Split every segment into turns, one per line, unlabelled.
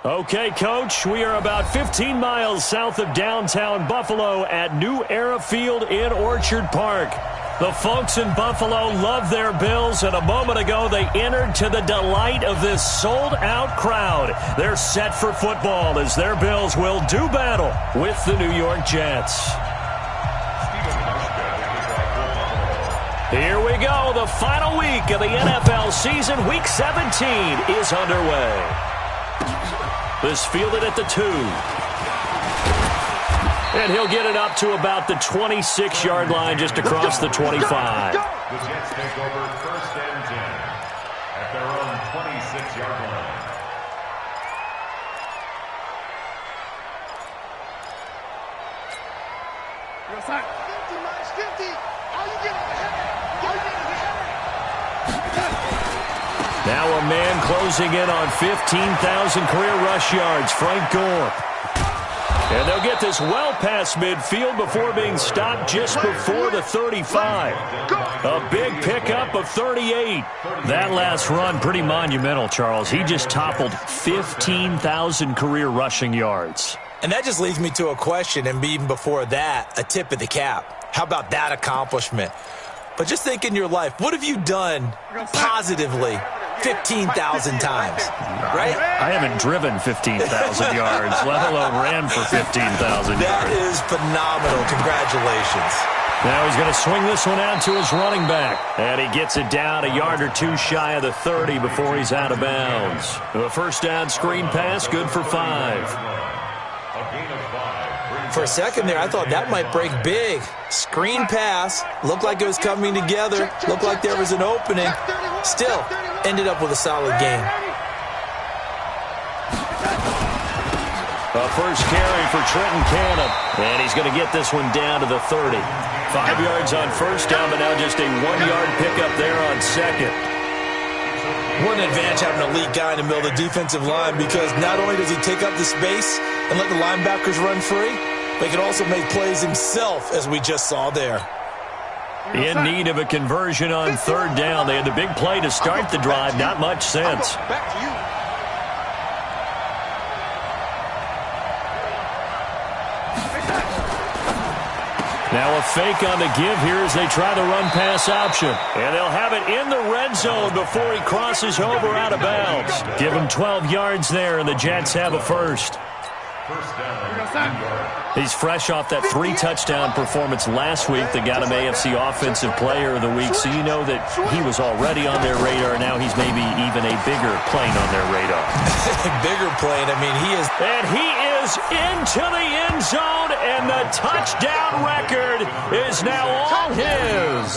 Okay, Coach, we are about 15 miles south of downtown Buffalo at New Era Field in Orchard Park. The folks in Buffalo love their Bills, and a moment ago they entered to the delight of this sold-out crowd. They're set for football as their Bills will do battle with the New York Jets. Here we go. The final week of the NFL season. Week 17 is underway. This fielded at the 2. And he'll get it up to about the 26-yard line just across the 25.
The Jets take over 1st and 10 at their own 26-yard line.
You're side. 50 minus 50. Are you getting ahead? Are you getting ahead?
Now a man closing in on 15,000 career rush yards, Frank Gore. And they'll get this well past midfield before being stopped just before the 35. A big pickup of 38. That last run, pretty monumental, Charles. He just toppled 15,000 career rushing yards.
And that just leads me to a question, and even before that, a tip of the cap. How about that accomplishment? But just think in your life, what have you done positively 15,000 times, right?
I haven't driven 15,000 yards, let alone ran for 15,000 yards.
That is phenomenal. Congratulations.
Now he's going to swing this one out to his running back. And he gets it down a yard or two shy of the 30 before he's out of bounds. The first down screen pass, good for 5.
For a second there, I thought that might break big. Screen pass. Looked like it was coming together. Looked like there was an opening. Still, ended up with a solid game.
A first carry for Trenton Cannon. And he's going to get this one down to the 30. 5 yards on first down, but now just a 1-yard pickup there on second.
What an advantage having an elite guy in the middle of the defensive line, because not only does he take up the space and let the linebackers run free, but he can also make plays himself, as we just saw there.
In need of a conversion on third down. They had the big play to start the drive. Not much sense.
Back to you.
Now a fake on the give here as they try the run-pass option. And they'll have it in the red zone before he crosses over out of bounds. Give him 12 yards there, and the Jets have a first. He's fresh off that 3-touchdown performance last week that got him AFC Offensive Player of the Week, so you know that he was already on their radar. Now he's maybe even a bigger plane on their radar.
Bigger plane, I mean, he is.
And he is into the end zone, and the touchdown record is now all his.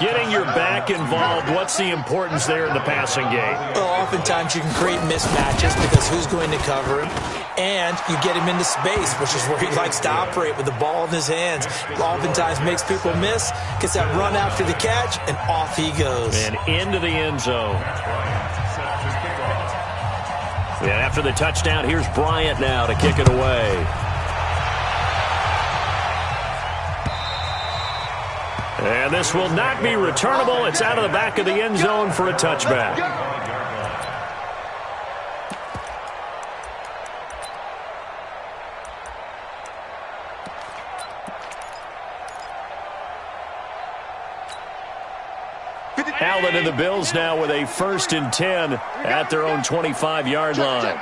Getting your back involved, what's the importance there in the passing game?
Well, oftentimes you can create mismatches because who's going to cover him? And you get him into space, which is where he likes to operate with the ball in his hands. Oftentimes makes people miss, gets that run after the catch, and off he goes.
And into the end zone. And after the touchdown, here's Bryant now to kick it away. And this will not be returnable. It's out of the back of the end zone for a touchback. Allen and the Bills now with a 1st and 10 at their own 25-yard line.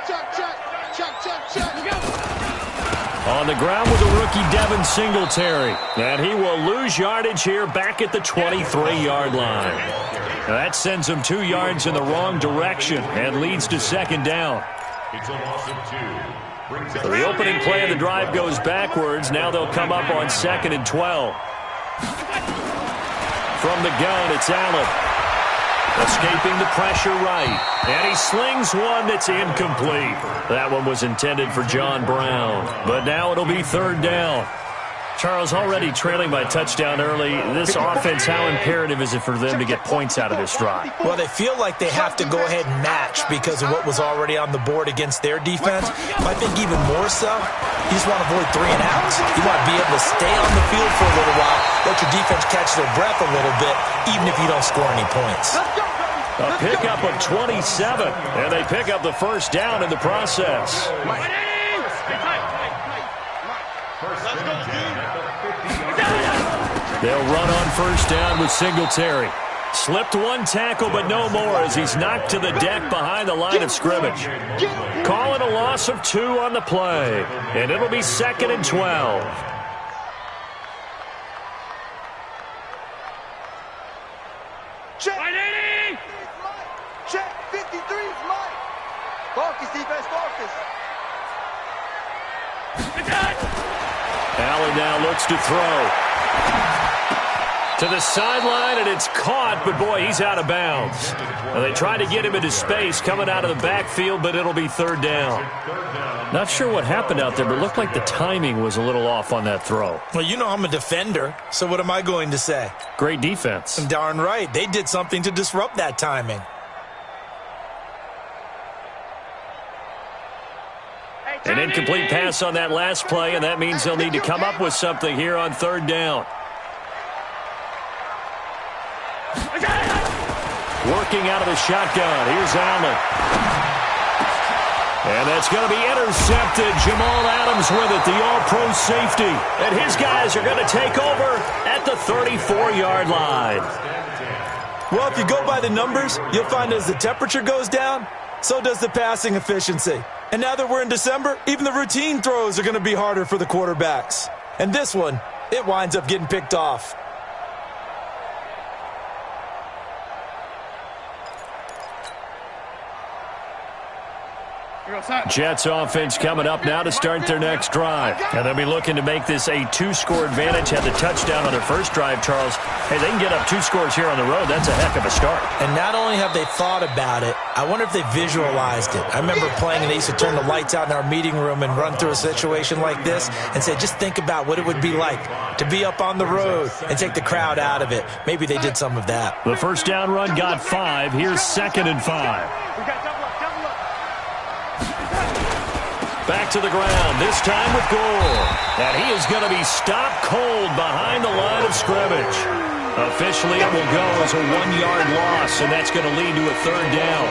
On the ground with the rookie Devin Singletary. And he will lose yardage here back at the 23-yard line. Now that sends him 2 yards in the wrong direction and leads to 2nd down.
It's a loss of 2.
So the opening play of the drive goes backwards. Now they'll come up on 2nd and 12. From the gun, it's Allen. Escaping the pressure right. And he slings one that's incomplete. That one was intended for John Brown. But now it'll be 3rd down. Charles, already trailing by touchdown early. This offense, how imperative is it for them to get points out of this drive?
Well, they feel like they have to go ahead and match because of what was already on the board against their defense. But I think even more so, you just want to avoid 3 and outs. You want to be able to stay on the field for a little while, let your defense catch their breath a little bit, even if you don't score any points.
A pickup of 27, and they pick up the first down in the process. They'll run on first down with Singletary. Slipped one tackle, but no more as he's knocked to the deck behind the line of scrimmage. Calling a loss of 2 on the play, and it'll be 2nd and 12.
Check. Check. 53 is Mike. Focus, defense, focus.
Allen now looks to throw. To the sideline, and it's caught, but boy, he's out of bounds. Well, they tried to get him into space coming out of the backfield, but it'll be 3rd down. Not sure what happened out there, but it looked like the timing was a little off on that throw.
Well, you know I'm a defender, so what am I going to say?
Great defense.
Darn right. They did something to disrupt that timing.
An incomplete pass on that last play, and that means they'll need to come up with something here on 3rd down. Working out of the shotgun. Here's Allen. And that's going to be intercepted. Jamal Adams with it, the all-pro safety. And his guys are going to take over at the 34-yard line.
Well, if you go by the numbers, you'll find as the temperature goes down, so does the passing efficiency. And now that we're in December, even the routine throws are going to be harder for the quarterbacks. And this one, it winds up getting picked off.
Jets offense coming up now to start their next drive. And they'll be looking to make this a 2-score advantage. Had the touchdown on their first drive, Charles. Hey, they can get up 2 scores here on the road. That's a heck of a start.
And not only have they thought about it, I wonder if they visualized it. I remember playing and they used to turn the lights out in our meeting room and run through a situation like this and say, just think about what it would be like to be up on the road and take the crowd out of it. Maybe they did some of that.
The first down run got 5. Here's 2nd and 5. Back to the ground, this time with Gore. And he is going to be stopped cold behind the line of scrimmage. Officially, it will go as a 1-yard loss, and that's going to lead to a 3rd down.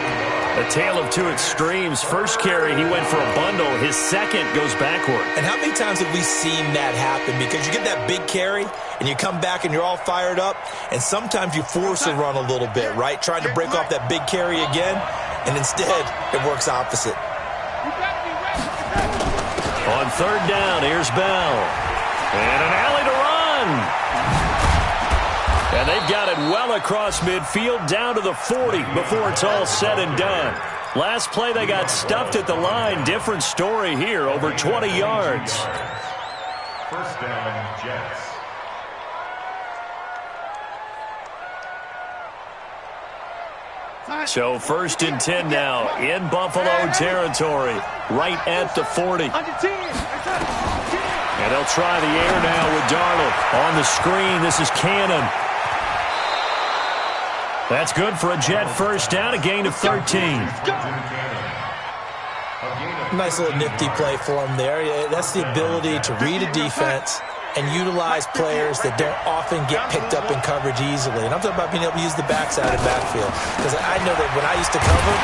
A tale of 2 extremes. First carry, he went for a bundle. His second goes backward.
And how many times have we seen that happen? Because you get that big carry, and you come back and you're all fired up, and sometimes you force a run a little bit, right? Trying to break off that big carry again, and instead, it works opposite.
On 3rd down, here's Bell. And an alley to run. And they've got it well across midfield down to the 40 before it's all said and done. Last play, they got stuffed at the line. Different story here, over 20 yards.
First down, Jets.
So 1st and 10 now in Buffalo territory, right at the 40. And they'll try the air now with Darnold. On the screen, this is Cannon. That's good for a Jet first down, a gain of 13.
Nice little nifty play for him there. Yeah, that's the ability to read a defense and utilize players that don't often get picked up in coverage easily. And I'm talking about being able to use the backside of the backfield. Because I know that when I used to cover,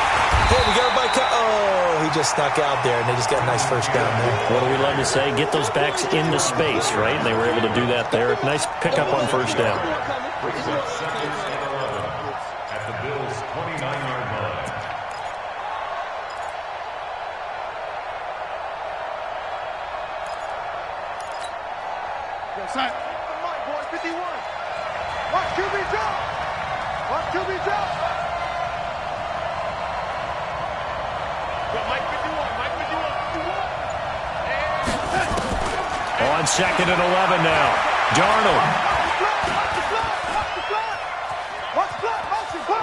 hey, we got everybody oh, he just snuck out there, and they just got a nice first down there.
What do we love to say? Get those backs into space, right? And they were able to do that there. Nice pickup on first down.
At the Bills' 29-yard line.
Mike, boy, 51. Watch QB drop. Watch QB drop. Mike 51. Mike 51.
On 2nd and 11 now. Darnold.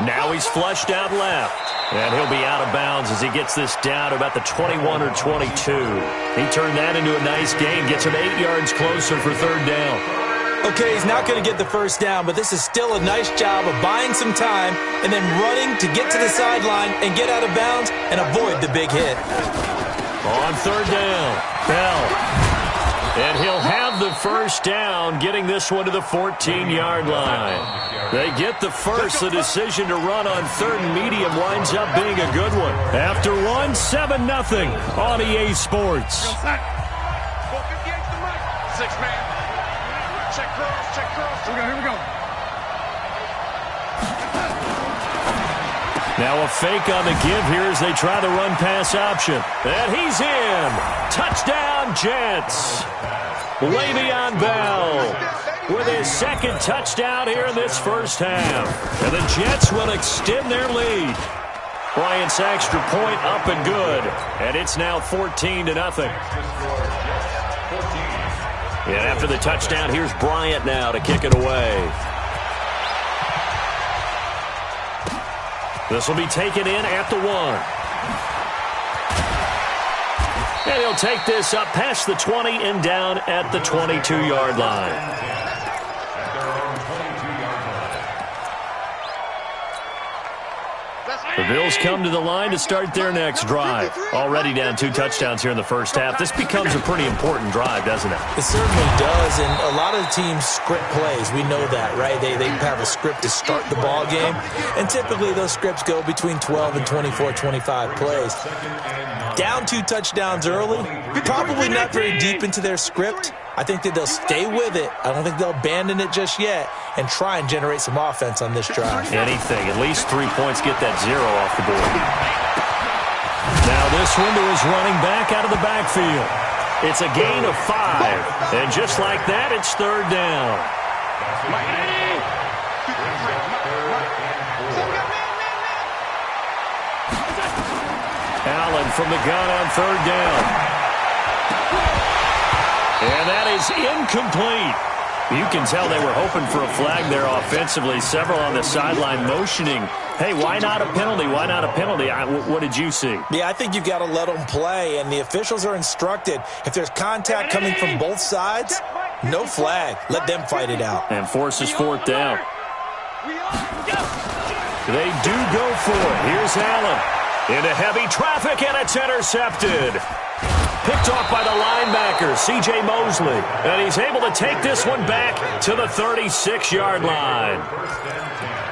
Now he's flushed out left. And he'll be out of bounds as he gets this down to about the 21 or 22. He turned that into a nice gain. Gets him 8 yards closer for 3rd down.
Okay, he's not going to get the first down, but this is still a nice job of buying some time and then running to get to the sideline and get out of bounds and avoid the big hit.
On 3rd down, Bell. And he'll have the first down, getting this one to the 14-yard line. They get the first. The decision to run on third and medium winds up being a good one. After one, 7-0 on EA Sports.
6-man. Check cross. Here we go.
Now a fake on the give here as they try the run-pass option. And he's in. Touchdown, Jets. Le'Veon Bell with his second touchdown here in this first half. And the Jets will extend their lead. Bryant's extra point up and good. And it's now 14-0. And after the touchdown, here's Bryant now to kick it away. This will be taken in at the 1. And he'll take this up past the 20 and down at the 22-yard line. The Bills come to the line to start their next drive. Already down 2 touchdowns here in the first half. This becomes a pretty important drive, doesn't it?
It certainly does, and a lot of the teams script plays. We know that, right? They have a script to start the ball game, and typically those scripts go between 12 and 24, 25 plays. Down 2 touchdowns early, probably not very deep into their script. I think that they'll stay with it. I don't think they'll abandon it just yet and try and generate some offense on this drive.
Anything. At least 3 points, get that 0 off the board. Now this one to his running back out of the backfield. It's a gain of 5. And just like that, it's third down. Allen from the gun on third down. And that is incomplete. You can tell they were hoping for a flag there offensively. Several on the sideline motioning, hey, why not a penalty? Why not a penalty? What did you see?
Yeah, I think you've got to let them play, and the officials are instructed. If there's contact coming from both sides, no flag. Let them fight it out.
And forces fourth down. They do go for it. Here's Allen. Into heavy traffic, and it's intercepted. Picked off by the linebacker, C.J. Mosley. And he's able to take this one back to the 36-yard line.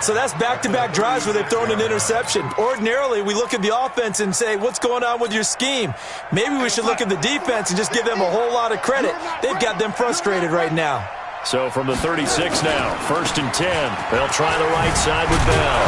So that's back-to-back drives where they've thrown an interception. Ordinarily, we look at the offense and say, what's going on with your scheme? Maybe we should look at the defense and just give them a whole lot of credit. They've got them frustrated right now.
So from the 36 now, 1st and 10. They'll try the right side with Bell.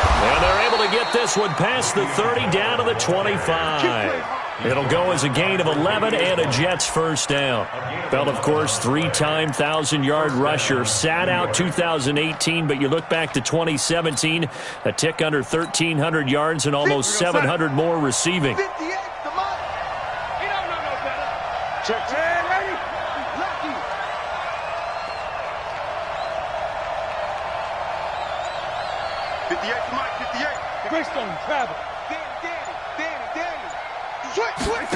And they're able to get this one past the 30 down to the 25. It'll go as a gain of 11 and a Jets first down. Bell, of course, 3-time 1,000-yard rusher. Sat out 2018, but you look back to 2017, a tick under 1,300 yards and almost 700 more receiving.
58, come on. He don't know no better. Check. Ready? Lucky. 58, come on, 58. Greystone, travel. Danny. Switch.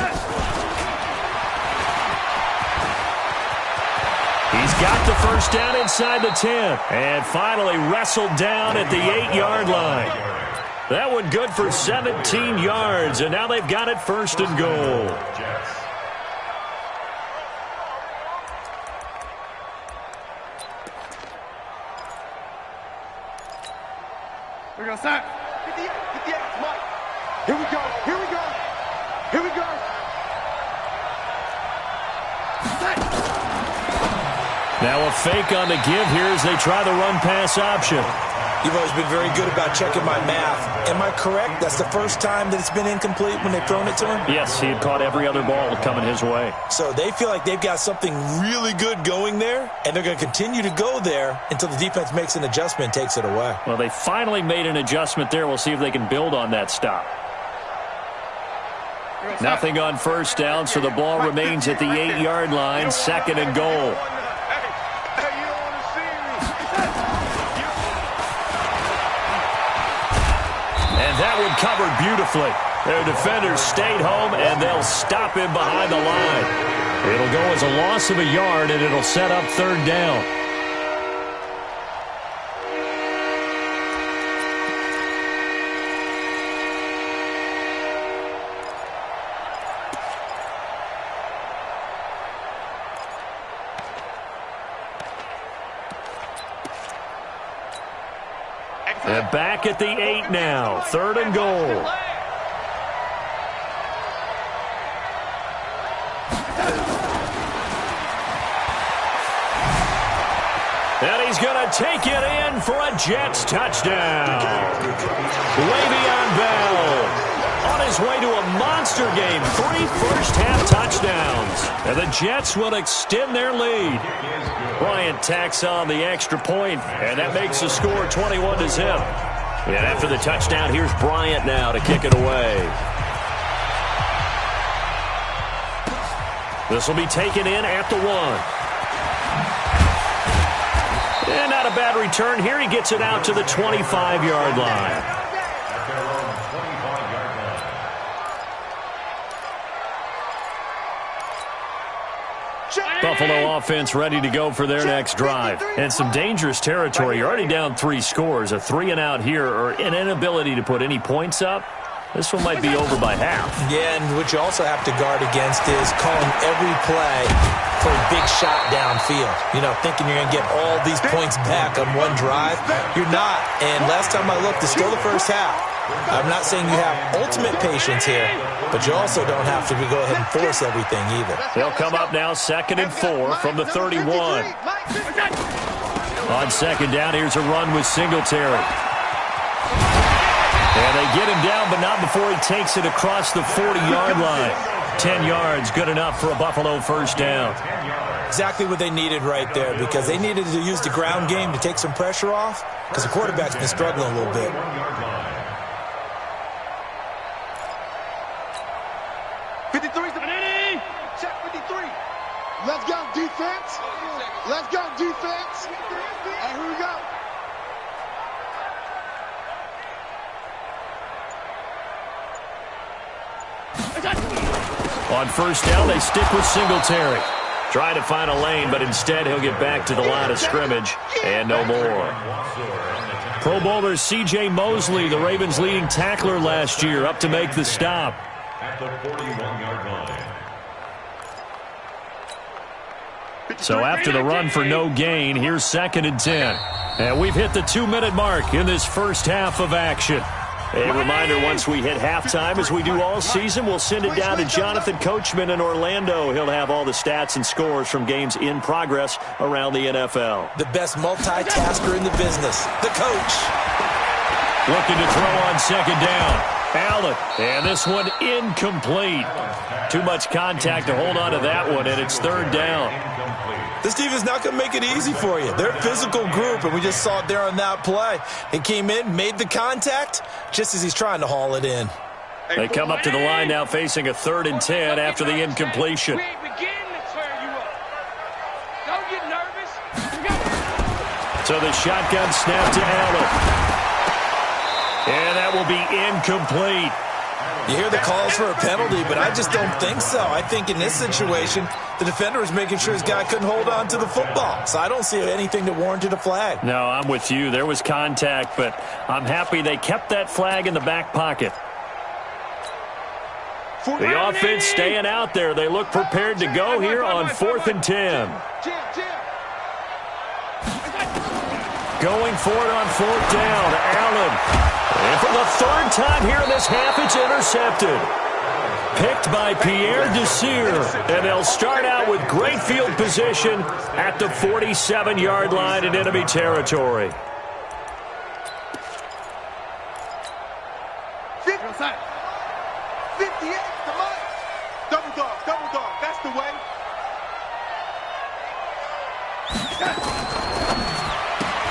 He's got the first down inside the 10. And finally wrestled down at the 8-yard line. That one good for 17 yards. And now they've got it 1st and goal.
We're going to start. 58, Mike. Here we go.
Now a fake on the give here as they try the run-pass option.
You've always been very good about checking my math. Am I correct? That's the first time that it's been incomplete when they've thrown it to him?
Yes, he had caught every other ball coming his way.
So they feel like they've got something really good going there, and they're going to continue to go there until the defense makes an adjustment and takes it away.
Well, they finally made an adjustment there. We'll see if they can build on that stop. Nothing on first down, so the ball remains at the 8-yard line, 2nd and goal. That one covered beautifully. Their defenders stayed home, and they'll stop him behind the line. It'll go as a loss of a yard, and it'll set up 3rd down. And back at the 8 now. 3rd and goal. And he's going to take it in for a Jets touchdown. Le'Veon Bell on his way to a monster game. 3 first-half touchdowns. And the Jets will extend their lead. Bryant tacks on the extra point, and that makes the score 21-0. And after the touchdown, here's Bryant now to kick it away. This will be taken in at the 1. And not a bad return here. He gets it out to the 25-yard line. Buffalo offense ready to go for their next drive. And some dangerous territory. You're already down 3 scores. A 3-and-out here, or an inability to put any points up. This one might be over by half. Yeah, and what you also have to guard against is calling every play for a big shot downfield. You know, thinking you're going to get all these points back on one drive. You're not. And last time I looked, it's still the first half. I'm not saying you have ultimate patience here, but you also don't have to go ahead and force everything either. They'll come up now 2nd and 4 from the 31. On 2nd down, here's a run with Singletary. And they get him down, but not before he takes it across the 40-yard line. 10 yards, good enough for a Buffalo first down. Exactly what they needed right there, because they needed to use the ground game to take some pressure off, because the quarterback's been struggling a little bit.
Let's go, defense. Let's go, defense. And here we go.
On first down, they stick with Singletary. Trying to find a lane, but instead he'll get back to the line of scrimmage, and no more. Pro Bowler C.J. Mosley, the Ravens' leading tackler last year, up to make the stop.
At the 41-yard line.
So after the run for no gain, here's 2nd and 10. And we've hit the 2-minute mark in this first half of action. A reminder, once we hit halftime, as we do all season, we'll send it down to Jonathan Coachman in Orlando. He'll have all the stats and scores from games in progress around the NFL.
The best multitasker in the business, the coach.
Looking to throw on 2nd down. Allen, and this one incomplete. Too much contact to hold on to that one, and it's 3rd down.
This defense is not going to make it easy for you. They're a physical group, and we just saw it there on that play. He came in, made the contact, just as he's trying to haul it in.
They come up to the line now facing a 3rd and 10 after the incompletion. So the shotgun snap to Allen. And that will be incomplete.
You hear the calls for a penalty, but I just don't think so. I think in this situation, the defender was making sure his guy couldn't hold on to the football. So I don't see anything that warranted a flag.
No, I'm with you. There was contact, but I'm happy they kept that flag in the back pocket. The offense staying out there. They look prepared to go here on 4th and 10. Going for it on 4th down. Allen. And for the 3rd time here in this half, it's intercepted. Picked by Pierre Desir. And they'll start out with great field position at the 47-yard line in enemy territory.
58, come on. Double dog, that's the way.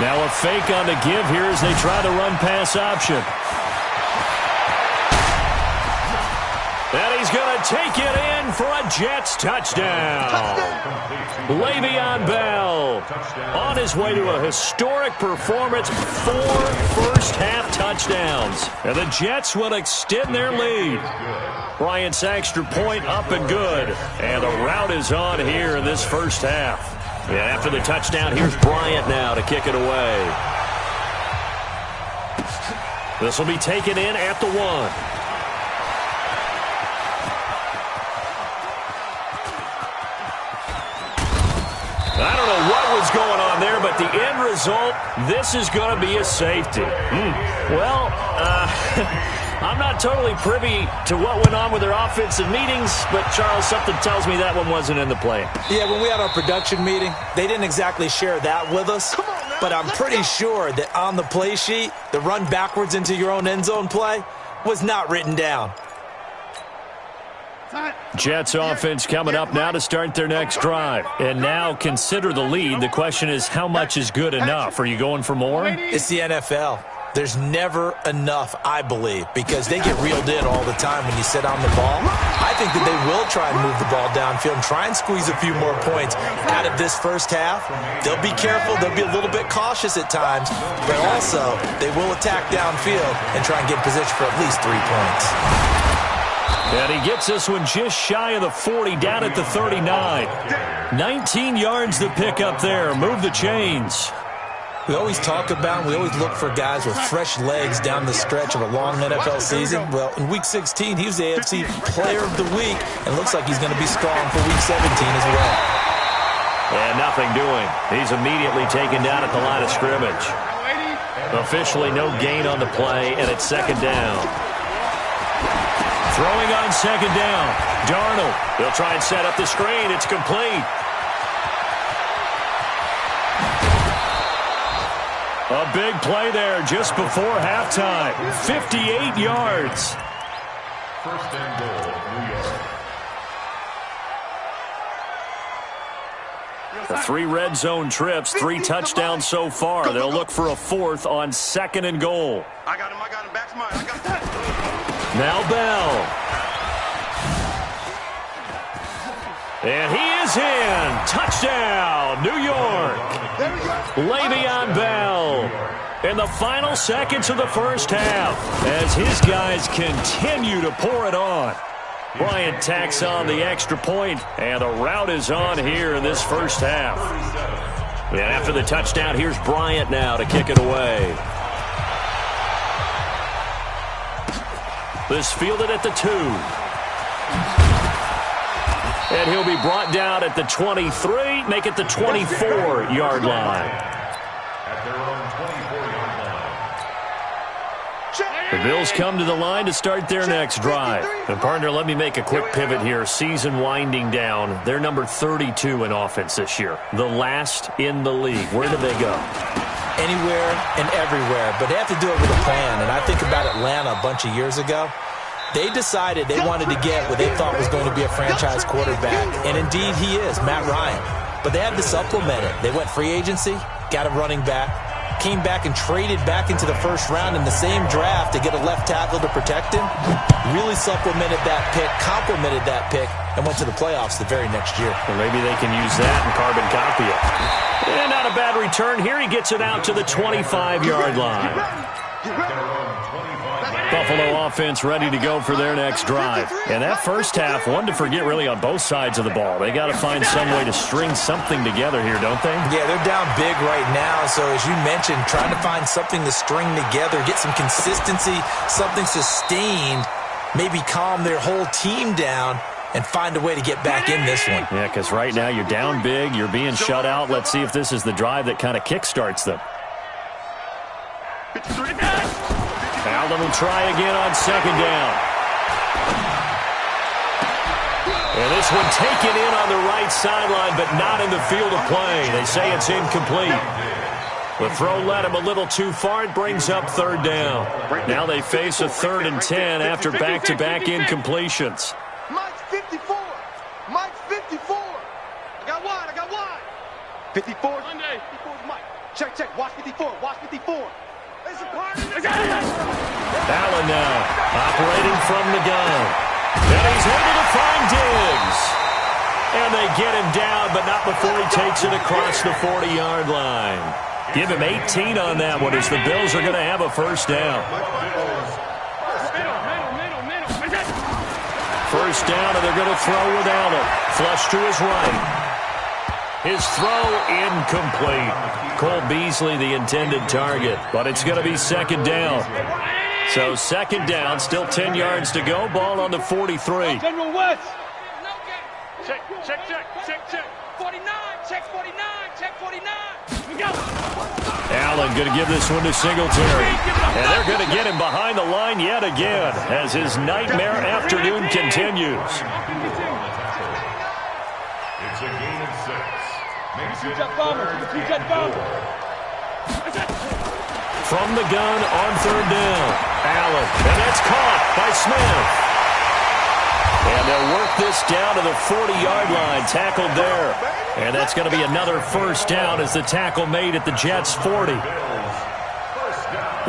Now a fake on the give here as they try the run-pass option. And he's going to take it in for a Jets touchdown. Le'Veon Bell on his way to a historic performance, 4 first-half touchdowns. And the Jets will extend their lead. Bryant's extra point up and good. And the route is on here in this first half. And after the touchdown, here's Bryant now to kick it away. This will be taken in at the 1. I don't know what was going on there, but the end result, this is going to be a safety. Well, I'm not totally privy to what went on with their offensive meetings, but, Charles, something tells me that one wasn't in the plan.
Yeah, when we had our production meeting, they didn't exactly share that with us. But I'm pretty sure that on the play sheet, the run backwards into your own end zone play was not written down.
Jets offense coming up now to start their next drive. And now consider the lead. The question is, how much is good enough? Are you going for more?
It's the NFL. There's never enough, I believe, because they get reeled in all the time when you sit on the ball. I think that they will try and move the ball downfield and try and squeeze a few more points out of this first half. They'll be careful. They'll be a little bit cautious at times, but also they will attack downfield and try and get in position for at least 3 points.
And he gets this one just shy of the 40, down at the 39. 19 yards to pick up there. Move the chains.
We always talk about, we always look for guys with fresh legs down the stretch of a long NFL season. Well, in Week 16, he was the AFC Player of the Week, and looks like he's going to be strong for Week 17 as well.
And nothing doing. He's immediately taken down at the line of scrimmage. Officially no gain on the play, and it's second down. Throwing on second down. Darnold. They'll try and set up the screen. It's complete. A big play there just before halftime. 58 yards.
First and goal, New York.
The 3 red zone trips, 3 touchdowns so far. They'll look for a 4th on second and goal.
I got him. Back to mine. I got that.
Now Bell. And he is in. Touchdown, New York. Le'Veon Bell in the final seconds of the first half as his guys continue to pour it on. Bryant tacks on the extra point, and the route is on here in this first half. And after the touchdown, here's Bryant now to kick it away. This fielded at the 2. And he'll be brought down at the 23, make it the 24-yard line.
At their own 24-yard line.
The Bills come to the line to start their next drive. And, partner, let me make a quick pivot here. Season winding down. They're number 32 in offense this year. The last in the league. Where do they go?
Anywhere and everywhere, but they have to do it with a plan. And I think about Atlanta a bunch of years ago. They decided they wanted to get what they thought was going to be a franchise quarterback, and indeed he is, Matt Ryan. But they had to supplement it. They went free agency, got a running back, came back and traded back into the first round in the same draft to get a left tackle to protect him, really supplemented that pick, complemented that pick, and went to the playoffs the very next year.
Well, maybe they can use that and carbon copy it. And not a bad return. Here he gets it out to the 25-yard line. Buffalo offense ready to go for their next drive. And that first half, one to forget really on both sides of the ball. They got to find some way to string something together here, don't they?
Yeah, they're down big right now. So as you mentioned, trying to find something to string together, get some consistency, something sustained, maybe calm their whole team down and find a way to get back in this one.
Yeah, because right now you're down big, you're being shut out. Let's see if this is the drive that kind of kickstarts them. Allen will try again on second down. And this one taken in on the right sideline, but not in the field of play. They say it's incomplete. The throw led him a little too far. It brings up third down. Now they face a 3rd and 10 after back-to-back incompletions.
Mike's 54. Mike's 54. I got wide. 54. Monday. 54 is Mike. Check. Watch 54. Watch 54.
Allen now operating from the gun. And he's able to find Diggs. And they get him down, but not before he takes it across the 40-yard line. Give him 18 on that one as the Bills are going to have a first down. First down, and they're going to throw with Allen. Flush to his right. His throw incomplete. Cole Beasley the intended target, but it's going to be second down. So second down, still 10 yards to go. Ball on the 43.
General West. Check.
Allen going to give this one to Singletary. And they're going to get him behind the line yet again as his nightmare afternoon continues.
It's a gain of 6. Makes it
From the gun on third down. Allen. And that's caught by Smith. And they'll work this down to the 40-yard line, tackled there. And that's going to be another first down as the tackle made at the Jets' 40.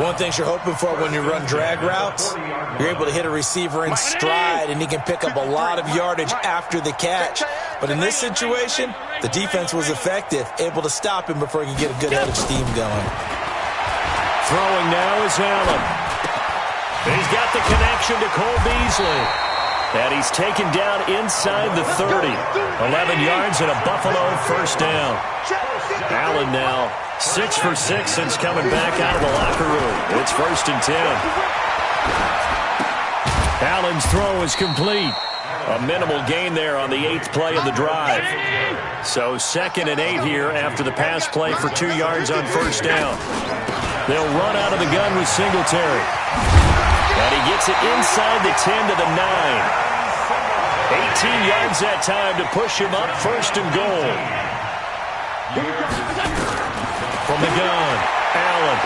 One thing you're hoping for when you run drag routes, you're able to hit a receiver in stride, and he can pick up a lot of yardage after the catch. But in this situation, the defense was effective, able to stop him before he could get a good head of steam going.
Throwing now is Allen. He's got the connection to Cole Beasley. And he's taken down inside the 30. 11 yards and a Buffalo first down. Allen now 6 for 6 since coming back out of the locker room. It's 1st and 10. Allen's throw is complete. A minimal gain there on the 8th play of the drive. So 2nd and 8 here after the pass play for 2 yards on first down. They'll run out of the gun with Singletary. And he gets it inside the 10 to the 9. 18 yards that time to push him up 1st and goal. From the gun, Allen.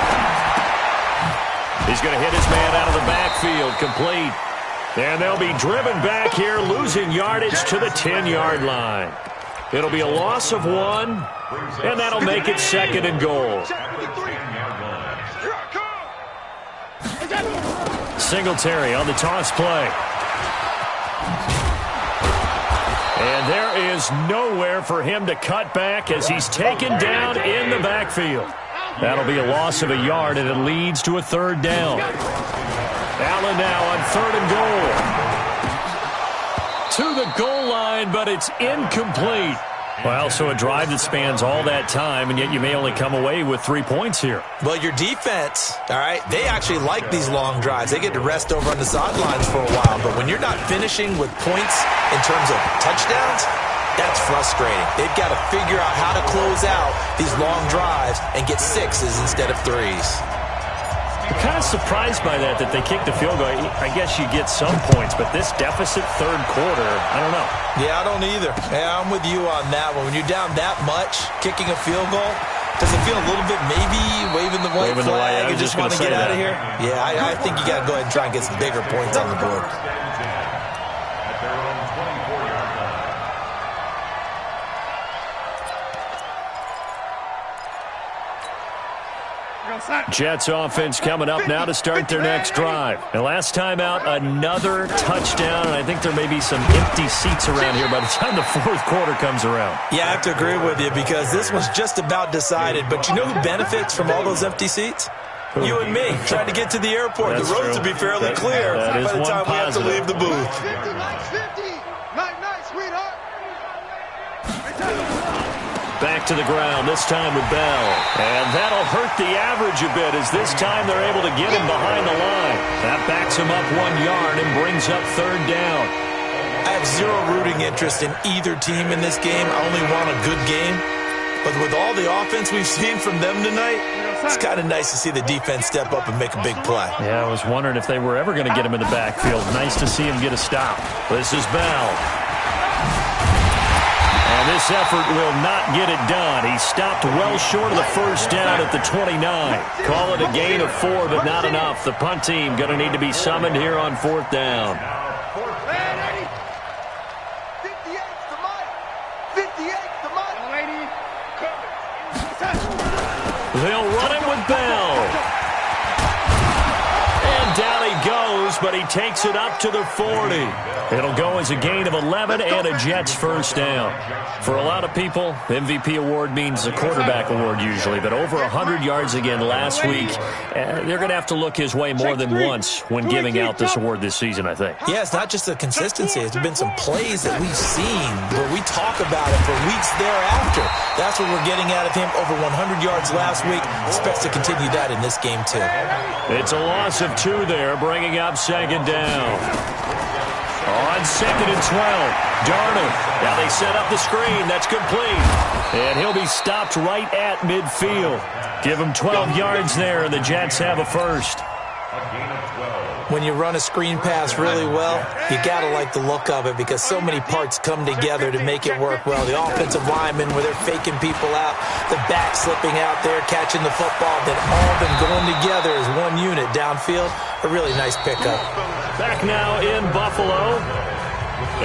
He's going to hit his man out of the backfield, complete. And they'll be driven back here, losing yardage to the 10-yard line. It'll be a loss of 1, and that'll make it 2nd and goal. Singletary on the toss play. And there is nowhere for him to cut back as he's taken down in the backfield. That'll be a loss of a yard, and it leads to a 3rd down. Allen now on 3rd and goal. To the goal line, but it's incomplete. Well, so a drive that spans all that time, and yet you may only come away with 3 points here.
Well, your defense, all right, they actually like these long drives. They get to rest over on the sidelines for a while, but when you're not finishing with points in terms of touchdowns, that's frustrating. They've got to figure out how to close out these long drives and get 6s instead of 3s.
I'm kind of surprised by that they kicked the field goal. I guess you get some points, but this deficit 3rd quarter, I don't know.
Yeah, I don't either. Yeah, I'm with you on that one. When you're down that much, kicking a field goal, does it feel a little bit maybe waving the white flag and just want to get out of here? Yeah, I think you got to go ahead and try and get some bigger points on the board.
Jets offense coming up now to start their next drive. And last time out, another touchdown. And I think there may be some empty seats around here by the time the 4th quarter comes around.
Yeah, I have to agree with you because this was just about decided. But you know who benefits from all those empty seats? You and me, trying to get to the airport.
That's
the roads
true.
will be fairly clear by the time we have to leave the booth.
50, nice, sweetheart.
Back to the ground, this time with Bell. And that'll hurt the average a bit as this time they're able to get him behind the line. That backs him up 1 yard and brings up 3rd down.
I have zero rooting interest in either team in this game. I only want a good game. But with all the offense we've seen from them tonight, it's kind of nice to see the defense step up and make a big play.
Yeah, I was wondering if they were ever going to get him in the backfield. Nice to see him get a stop. This is Bell. And this effort will not get it done. He stopped well short of the first down at the 29. Call it a gain of 4, but not enough. The punt team going to need to be summoned here on 4th down.
58's the mic. 58's the mic.
They'll run it with Bell. And down he goes, but he takes it up to the 40. It'll go as a gain of 11 and a Jets first down. For a lot of people, MVP award means a quarterback award usually, but over 100 yards again last week. They're going to have to look his way more than once when giving out this award this season, I think.
Yeah, it's not just the consistency. It's been some plays that we've seen where we talk about it for weeks thereafter. That's what we're getting out of him. Over 100 yards last week. Expects to continue that in this game, too.
It's a loss of 2 there, bringing up 2nd down. On 2nd and 12, Darnold. Now they set up the screen. That's complete. And he'll be stopped right at midfield. Give him 12 yards there, and the Jets have a first.
When you run a screen pass really well, you got to like the look of it because so many parts come together to make it work well. The offensive linemen, where they're faking people out, the back slipping out there, catching the football, then all of them going together as one unit downfield. A really nice pickup.
Back now in Buffalo.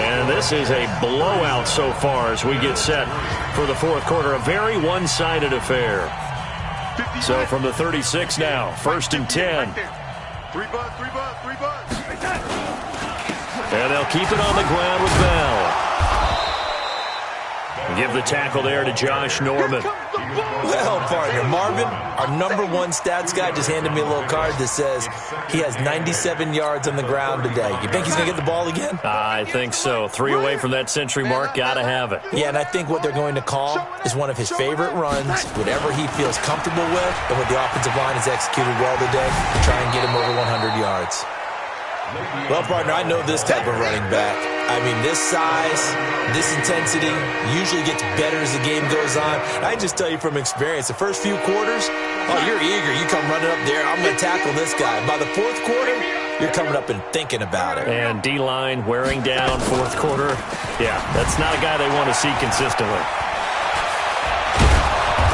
And this is a blowout so far as we get set for the fourth quarter. A very one-sided affair. So from the 36 now, 1st and 10.
Three bucks.
And they'll keep it on the ground with Bell. Give the tackle there to Josh Norman.
Well, partner, Marvin, our #1 stats guy, just handed me a little card that says he has 97 yards on the ground today. You think he's going to get the ball again?
I think so. 3 away from that century mark. Got to have it.
Yeah, and I think what they're going to call is one of his favorite runs, whatever he feels comfortable with, and what the offensive line has executed well today to try and get him over 100 yards. Well, partner, I know this type of running back. I mean, this size, this intensity usually gets better as the game goes on. I just tell you from experience, the first few quarters, oh, you're eager. You come running up there, I'm going to tackle this guy. By the fourth quarter, you're coming up and thinking about it.
And D-line wearing down fourth quarter. Yeah, that's not a guy they want to see consistently.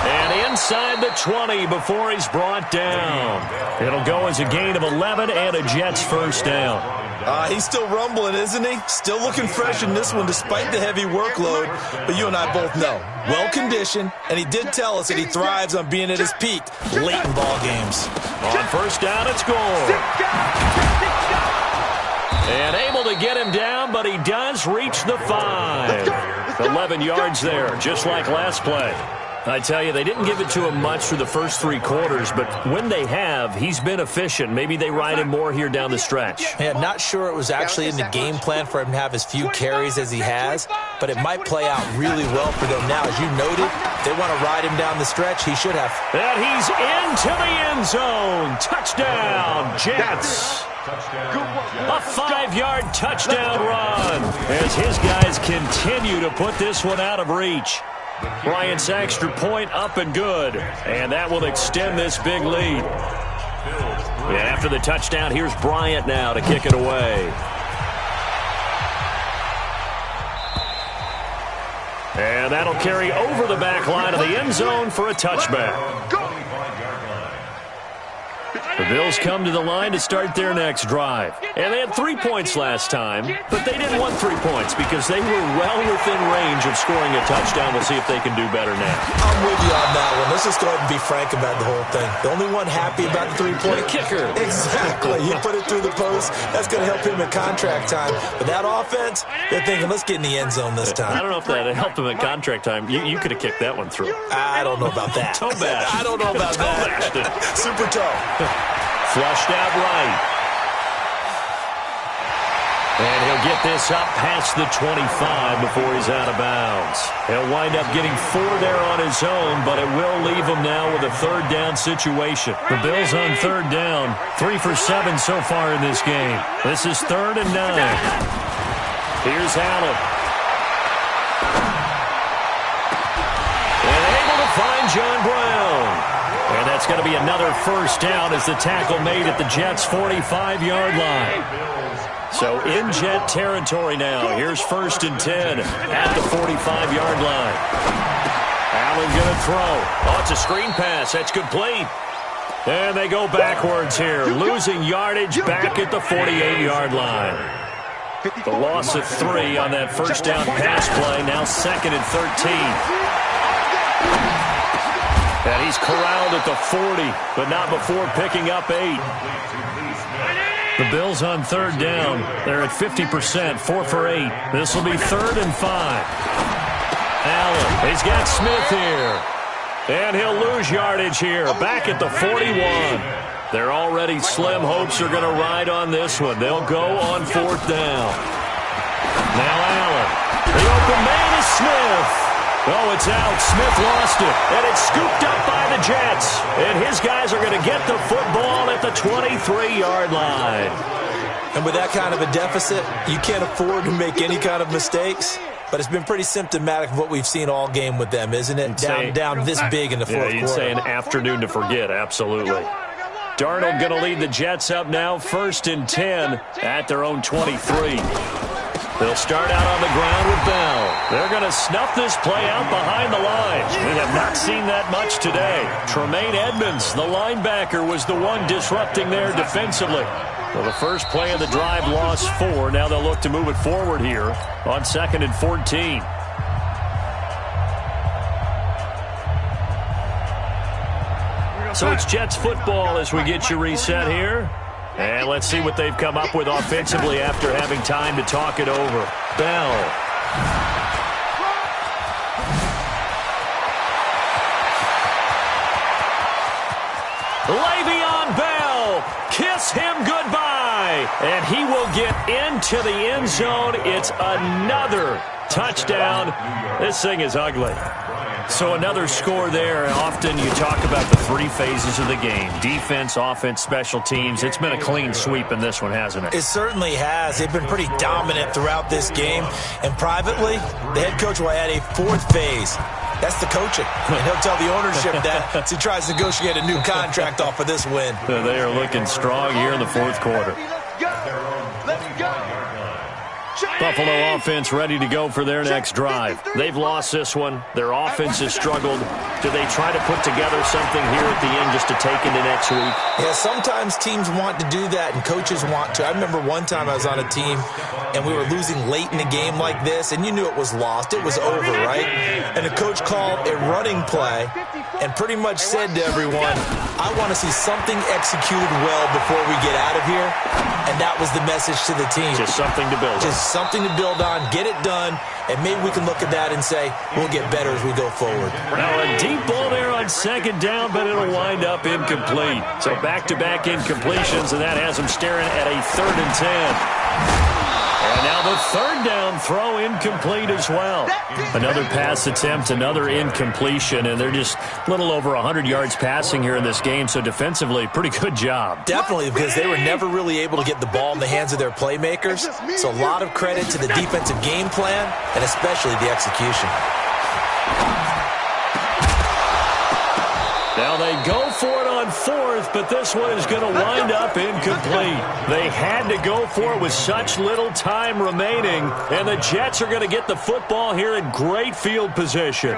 And inside the 20 before he's brought down. It'll go as a gain of 11 and a Jets first down.
He's still rumbling, isn't he? Still looking fresh in this one despite the heavy workload. But you and I both know, well-conditioned, and he did tell us that he thrives on being at his peak late in ball games.
On first down, it's Gore. And able to get him down, but he does reach the 5. 11 yards there, just like last play. I tell you, they didn't give it to him much through the first 3 quarters, but when they have, he's been efficient. Maybe they ride him more here down the stretch.
Yeah, not sure it was actually in the game plan for him to have as few carries as he has, but it might play out really well for them now. As you noted, if they want to ride him down the stretch, he should have.
And he's into the end zone. Touchdown, Jets. A 5-yard touchdown run as his guys continue to put this one out of reach. Bryant's extra point up and good, and that will extend this big lead. And after the touchdown, here's Bryant now to kick it away. And that'll carry over the back line of the end zone for a touchback. The Bills come to the line to start their next drive. And they had 3 points last time, but they didn't want 3 points because they were well within range of scoring a touchdown. We'll see if they can do better now.
I'm with you on that one. Let's just go ahead and be frank about the whole thing. The only one happy about the 3-point
kicker.
Exactly. He put it through the post. That's going to help him at contract time. But that offense, they're thinking, let's get in the end zone this time.
I don't know if that helped him at contract time. You could have kicked that one through.
I don't know about that.
Toe bash.
I don't know about that. Super toe.
Flushed out right. And he'll get this up past the 25 before he's out of bounds. He'll wind up getting 4 there on his own, but it will leave him now with a 3rd down situation. The Bills on 3rd down, 3 for 7 so far in this game. This is 3rd and 9. Here's Allen. And able to find John Brown. And that's going to be another first down as the tackle made at the Jets' 45-yard line. So in Jet territory now. Here's 1st and 10 at the 45-yard line. Allen going to throw. Oh, it's a screen pass. That's complete. And they go backwards here, losing yardage back at the 48-yard line. The loss of 3 on that first down pass play. Now 2nd and 13. And he's corralled at the 40, but not before picking up 8. The Bills on 3rd down. They're at 50%, 4 for 8. This will be 3rd and 5. Allen, he's got Smith here. And he'll lose yardage here, back at the 41. Their already slim hopes are going to ride on this one. They'll go on 4th down. Now Allen. The open man is Smith. Oh, it's out. Smith lost it. And it's scooped up by the Jets. And his guys are going to get the football at the 23-yard line.
And with that kind of a deficit, you can't afford to make any kind of mistakes. But it's been pretty symptomatic of what we've seen all game with them, isn't it? Down this big in the fourth quarter.
You'd say an afternoon to forget, absolutely. Darnold going to lead the Jets up now, 1st and 10 at their own 23. They'll start out on the ground with Bell. They're going to snuff this play out behind the lines. We have not seen that much today. Tremaine Edmonds, the linebacker, was the one disrupting there defensively. Well, the first play of the drive lost 4. Now they'll look to move it forward here on 2nd and 14. So it's Jets football as we get you reset here. And let's see what they've come up with offensively after having time to talk it over. Bell. Le'Veon Bell. Kiss him goodbye. And he will get into the end zone. It's another touchdown. This thing is ugly. So another score there. Often you talk about the 3 phases of the game. Defense, offense, special teams. It's been a clean sweep in this one, hasn't it?
It certainly has. They've been pretty dominant throughout this game. And privately, the head coach will add a 4th phase. That's the coaching. And he'll tell the ownership that as he tries to negotiate a new contract off of this win.
They are looking strong here in the 4th quarter.
Let's go.
Buffalo offense ready to go for their next drive. They've lost this one. Their offense has struggled. Do they try to put together something here at the end just to take into next week?
Yeah, sometimes teams want to do that and coaches want to. I remember one time I was on a team and we were losing late in a game like this, and you knew it was lost. It was over, right? And the coach called a running play and pretty much said to everyone, I want to see something executed well before we get out of here. And that was the message to the team.
Just something to build on.
Just something to build on, get it done, and maybe we can look at that and say, we'll get better as we go forward.
Now a deep ball there on 2nd down, but it'll wind up incomplete. So back-to-back incompletions, and that has them staring at a 3rd and 10. And now the 3rd down throw incomplete as well. Another pass attempt, another incompletion, and they're just a little over 100 yards passing here in this game, so defensively, pretty good job.
Definitely, because they were never really able to get the ball in the hands of their playmakers, so a lot of credit to the defensive game plan and especially the execution.
Now they go for it on 4th, but this one is going to wind up incomplete. They had to go for it with such little time remaining, and the Jets are going to get the football here in great field position.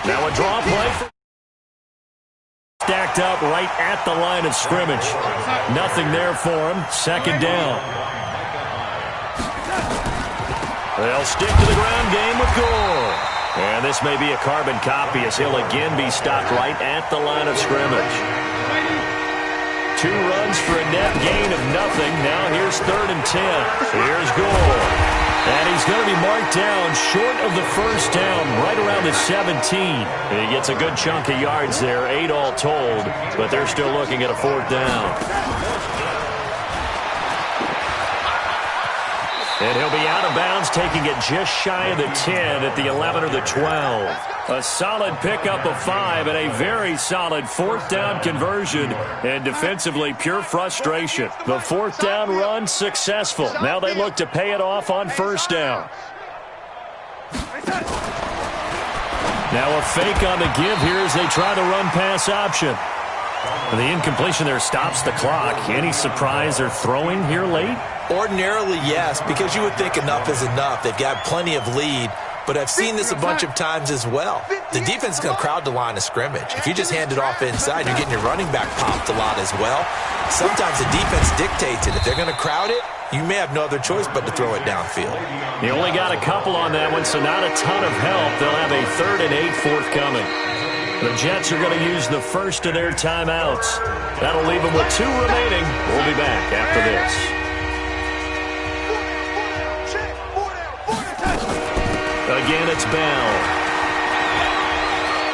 Now a draw play. Stacked up right at the line of scrimmage. Nothing there for him. 2nd down. They'll stick to the ground game with Gore. And this may be a carbon copy as he'll again be stopped right at the line of scrimmage. 2 runs for a net gain of nothing. Now here's 3rd and 10. Here's Gore. And he's going to be marked down short of the 1st down, right around the 17. He gets a good chunk of yards there, 8 all told, but they're still looking at a 4th down. And he'll be out of bounds, taking it just shy of the 10 at the 11 or the 12. A solid pickup of 5 and a very solid 4th down conversion. And defensively, pure frustration. The 4th down run successful. Now they look to pay it off on 1st down. Now a fake on the give here as they try the run-pass option. The incompletion there stops the clock. Any surprise they're throwing here late?
Ordinarily, yes, because you would think enough is enough. They've got plenty of lead, but I've seen this a bunch of times as well. The defense is going to crowd the line of scrimmage. If you just hand it off inside, you're getting your running back popped a lot as well. Sometimes the defense dictates it. If they're going to crowd it, you may have no other choice but to throw it downfield.
He only got a couple on that one, so not a ton of help. They'll have a 3rd and 8 forthcoming. The Jets are going to use the first of their timeouts. That'll leave them with 2 remaining. We'll be back after this. Again, it's Bell.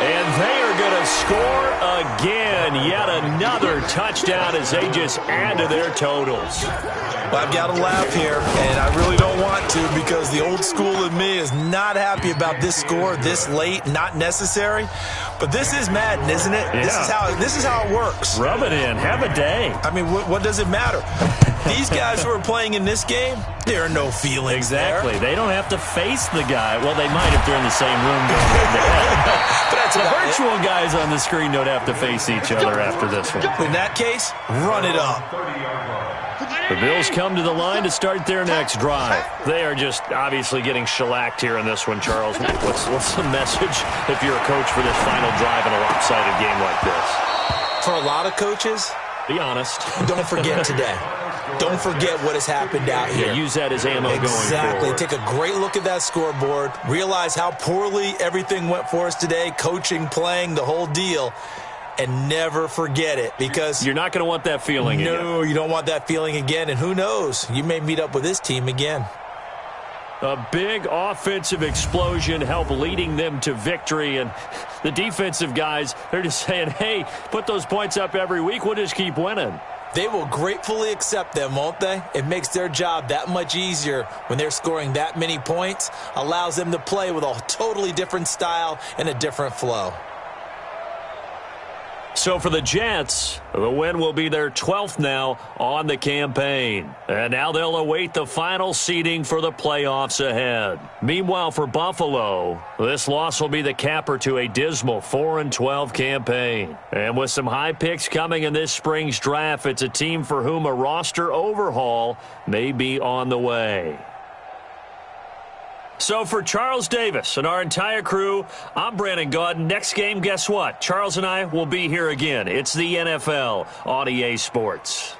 And they are going to score again. Yet another touchdown as they just add to their totals.
Well, I've got to laugh here, and I really don't want to because the old school in me is not happy about this score this late, not necessary. But this is Madden, isn't it?
Yeah.
This is how it works.
Rub it in. Have a day.
I mean, what does it matter? These guys who are playing in this game, there are no feelings
Exactly.
there.
They don't have to face the guy. Well, they might if they're in the same room going head-to-head.
But that's
The
about
virtual guys on the screen don't have to face each other after this one.
In that case, run it up.
The Bills come to the line to start their next drive. They are just obviously getting shellacked here in this one, Charles. What's the message if you're a coach for this final drive in a lopsided game like this?
For a lot of coaches,
Be honest.
don't forget today. Don't forget what has happened out here.
Yeah, use that as ammo going
Exactly.
forward.
Take a great look at that scoreboard. Realize how poorly everything went for us today, coaching, playing, the whole deal. And never forget it because
You're not going to want that feeling again.
no, you don't want that feeling again. And who knows, you may meet up with this team again.
A big offensive explosion helped leading them to victory. And the defensive guys, they're just saying, hey, put those points up every week. We'll just keep winning.
They will gratefully accept them, won't they? It makes their job that much easier when they're scoring that many points. Allows them to play with a totally different style and a different flow.
So for the Jets, the win will be their 12th now on the campaign. And now they'll await the final seeding for the playoffs ahead. Meanwhile, for Buffalo, this loss will be the capper to a dismal 4-12 campaign. And with some high picks coming in this spring's draft, it's a team for whom a roster overhaul may be on the way. So for Charles Davis and our entire crew, I'm Brandon Gaudin. Next game, guess what? Charles and I will be here again. It's the NFL on EA Sports.